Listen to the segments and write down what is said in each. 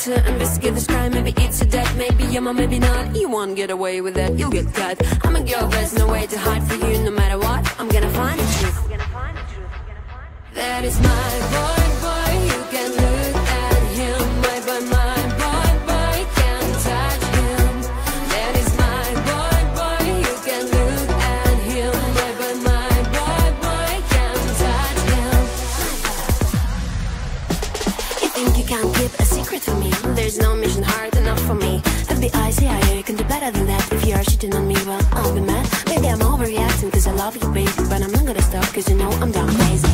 to investigate this crime. Maybe it's a death, maybe yeah, maybe not. You won't get away with that, you'll get cut. I'm a girl, there's no way to hide for you. No matter what, I'm gonna find the truth. That is my boy, boy. You can look at him, my boy, boy, can't touch him. That is my boy, boy. You can look at him, my boy, can't touch him. You think you can't keep a secret from me? There's no mission hard enough for me. FBI, CIA, you can do better than that. If you are cheating on me, well, I'll be mad. Maybe I'm overreacting cause I love you, baby, but I'm not gonna stop cause you know I'm down crazy.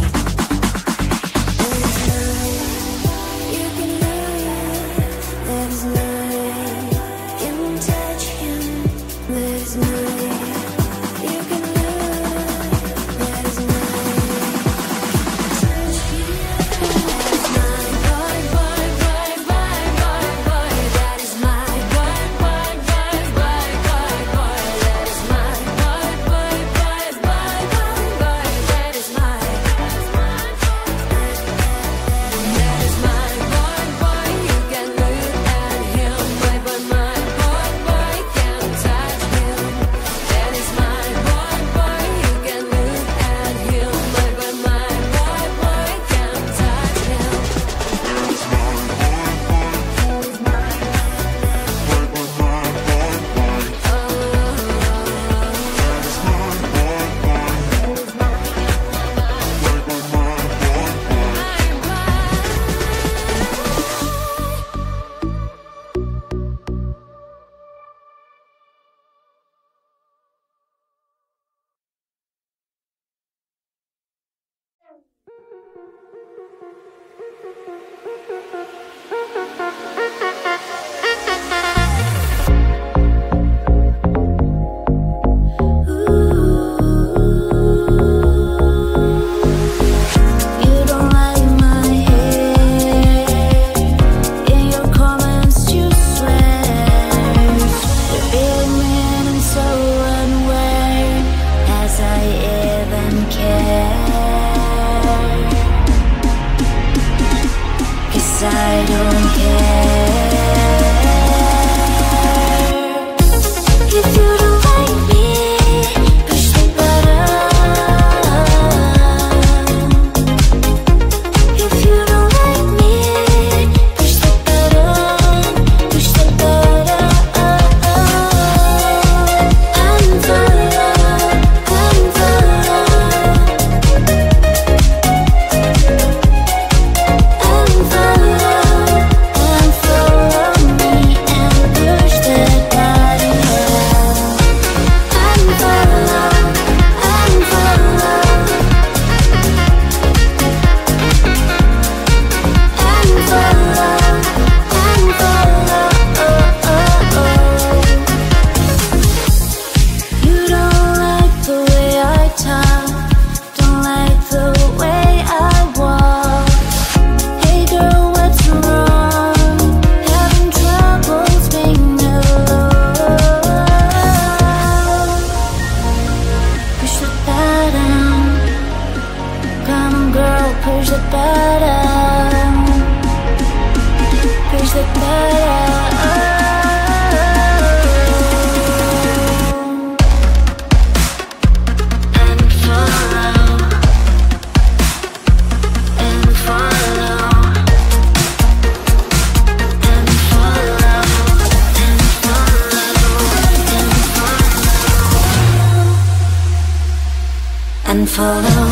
Follow.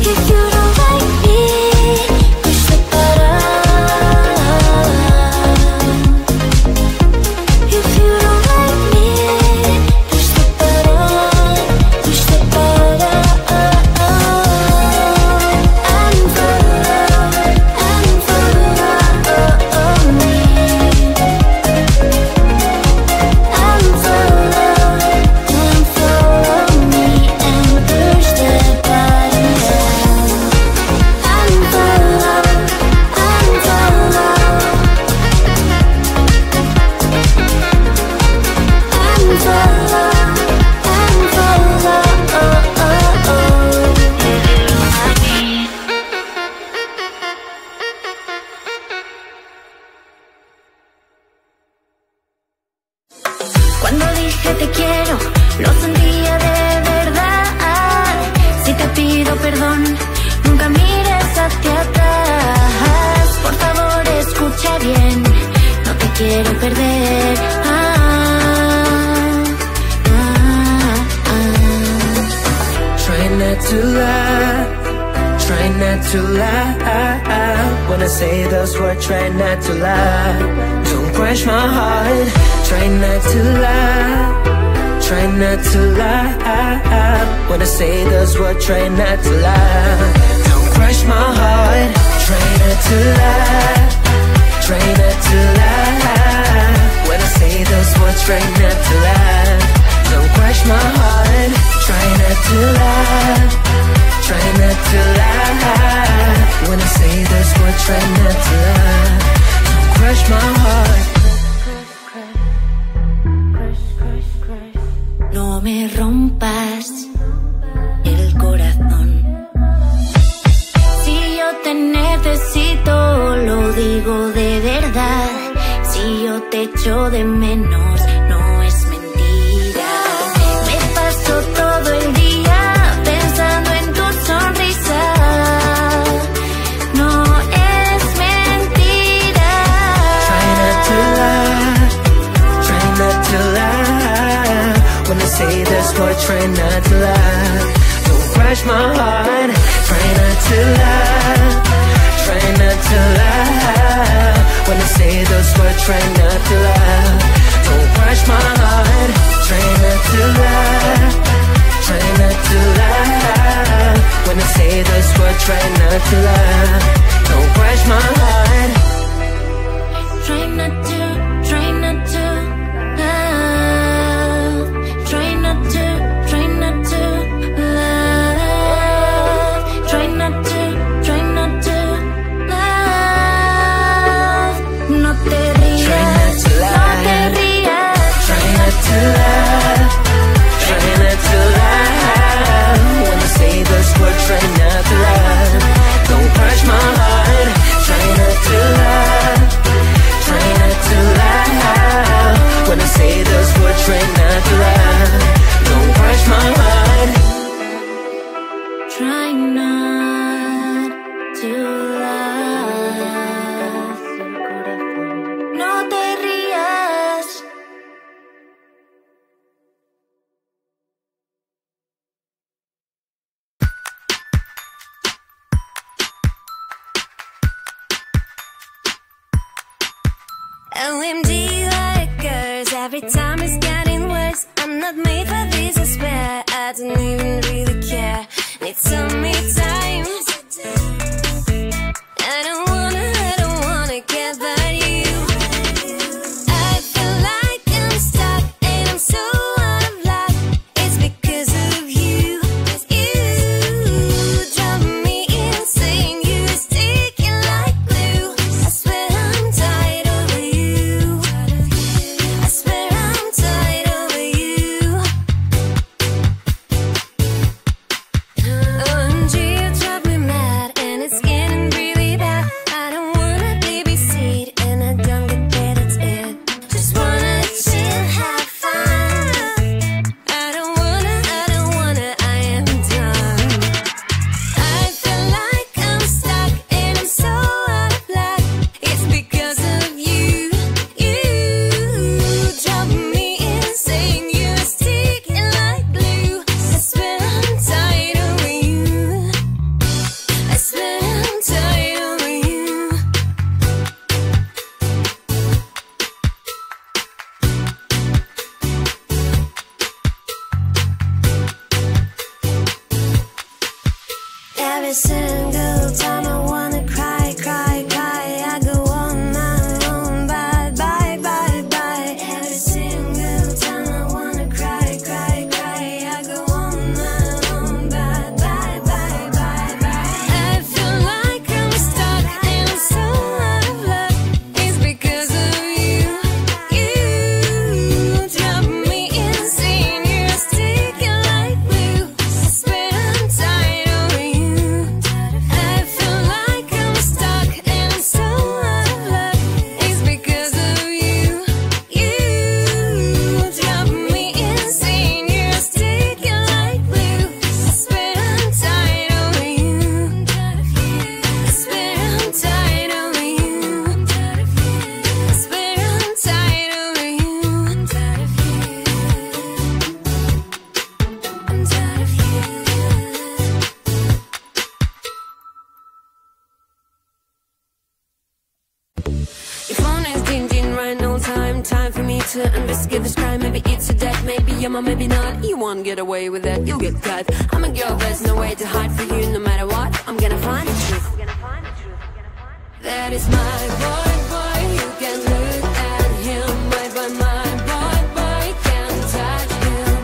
If you don't like me, push the button. If you don't like me, push the button. Push the button. And follow me. And follow me and push the to lie. When I say those words, try not to lie. Don't crush my heart, try not to lie. Try not to lie. When I say those words, try not to lie. Don't crush my heart, try not to lie. Try not to lie. When I say those words, try not to lie. Don't crush my heart, try not to lie. Try not to lie. When I say those words, try not to lie. Don't crush my heart. No me rompas el corazón. Si yo te necesito, lo digo de verdad. Si yo te echo de menos, no es mentira. Me paso todo el día pensando en tu sonrisa. No es mentira. Try not to lie. Try not to lie. When I say this word, try not to lie. Don't crush my heart. Try not to lie. Try not to lie. When I say those words, try not to lie. Don't crush my heart. Try not to lie. Try not to lie. When I say those words, try not to lie. Don't crush my heart. Try not to, try not to love. Try not to, try not to love. Try not to, try not to love. No te rías, no te rías. Try not to lie. Try not to lie. When I say those words, try not to lie. Don't crush my heart. Try not to lie. Try not to lie. When I say those words, try not to lie. Don't crush my heart. Try not to love. No te rías. OMG likers, every time it's getting worse. I'm not made for this despair. I don't even really care. Need some me time. I don't wanna get by you. I feel like I'm stuck and I'm so out of luck. It's because of you. You drive me insane. You're sticking like glue. I swear I'm tired over you. I swear I'm tired over you. OMG, you drive some time for me to investigate this crime. Maybe it's a death, maybe yeah, maybe not. You won't get away with it, you'll get cut. I'm a girl, there's no way to hide for you. No matter what, I'm gonna find the truth. That is my boy, boy. You can look at him, my boy, can't touch him.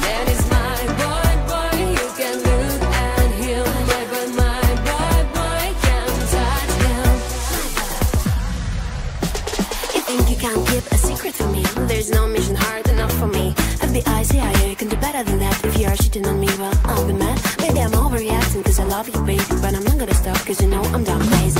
That is my boy, boy. You can look at him, my boy, can't touch him. You think you can't keep a secret from me? There's no mission hard enough for me. FBI, CIA, you can do better than that. If you are cheating on me, well, I'll be mad. Maybe I'm overreacting cause I love you, baby, but I'm not gonna stop cause you know I'm done crazy.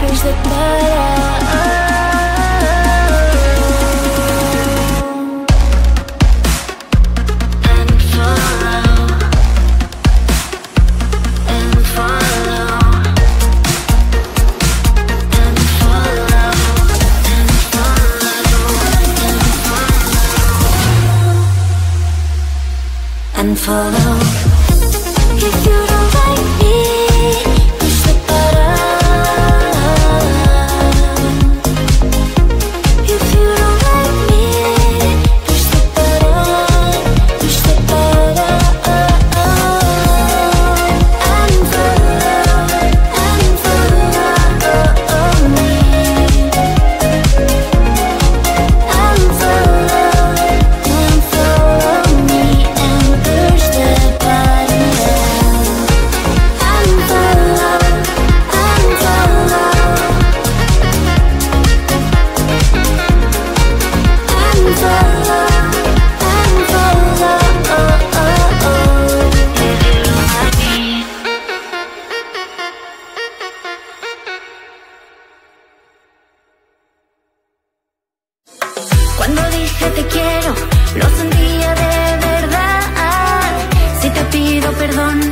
Push the dije te quiero, lo sentía de verdad. Si te pido perdón